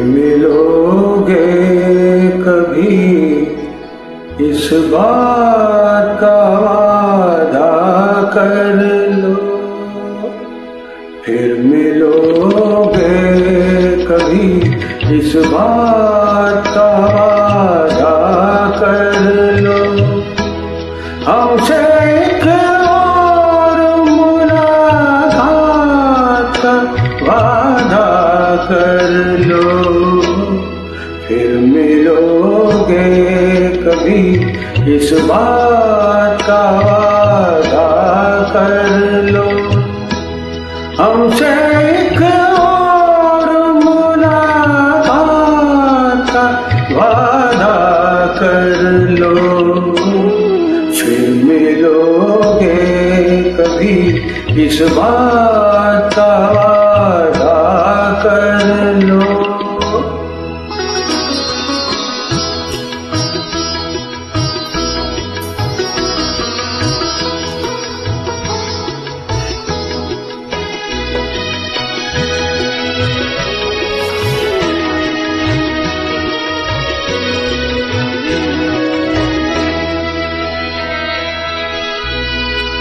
मिलोगे कभी इस बात का वादा कर लो। फिर मिलोगे कभी इस बात का वादा कर लो। हमसे एक और मुलाकात का वादा कर लो। फिर मिलोगे कभी इस बात का वादा कर लो। हमसे एक और मुलाकात का वादा कर लो। फिर मिलोगे कभी इस बात का वादा कर लो।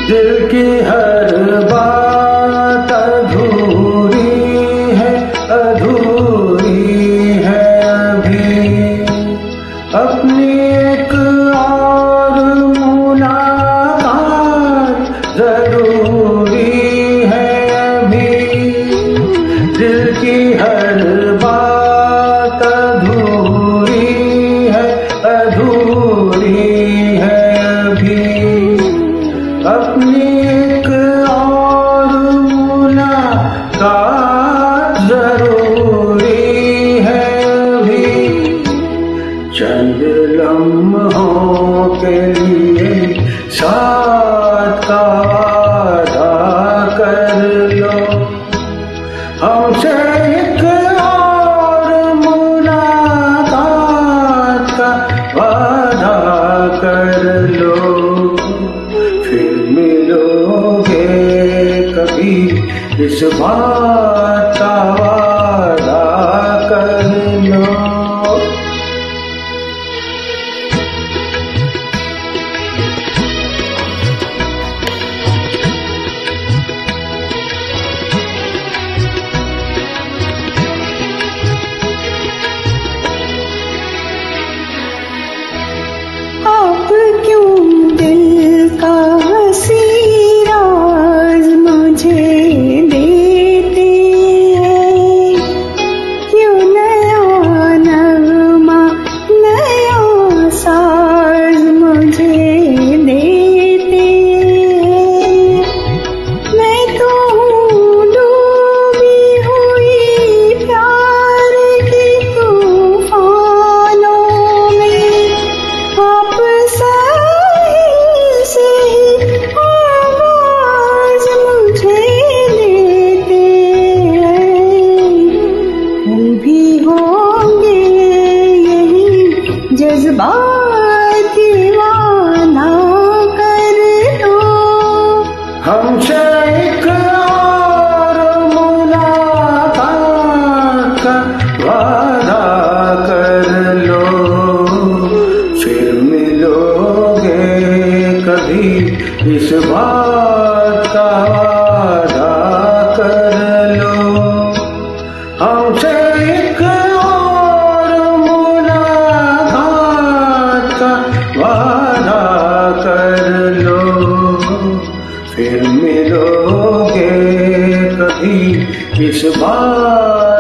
दिल की हर बात अधूरी है अभी। अपनी एक और मुलाकात जरूरी है अभी। दिल की हर बात अधूरी है अभी। अपनी एक और मुलाकात जरूरी है अभी। चंद लम्हों के लिए साथ का वादा कर लो। हमसे एक और मुलाकात का वादा कर लो। फिर मिलोगे कभी इस बात का वादा कर लो। आप क्यों दिल का हंसी राज मुझे देते हैं? क्यों नया नगमा नया साज मुझे देते हैं? मैं तो हूँ डूबी हुई प्यार की तूफानों में। आप साहिल से ही आवाज मुझे देते हैं। कल भी होंगे यही जज्बात दीवाना कर दो। हमसे एक और मुलाकात का वादा कर लो। फिर मिलोगे कभी इस बात का वादा कर लो। हमसे एक और मुलाकात का वादा कर लो। फिर मिलोगे कभी इस बात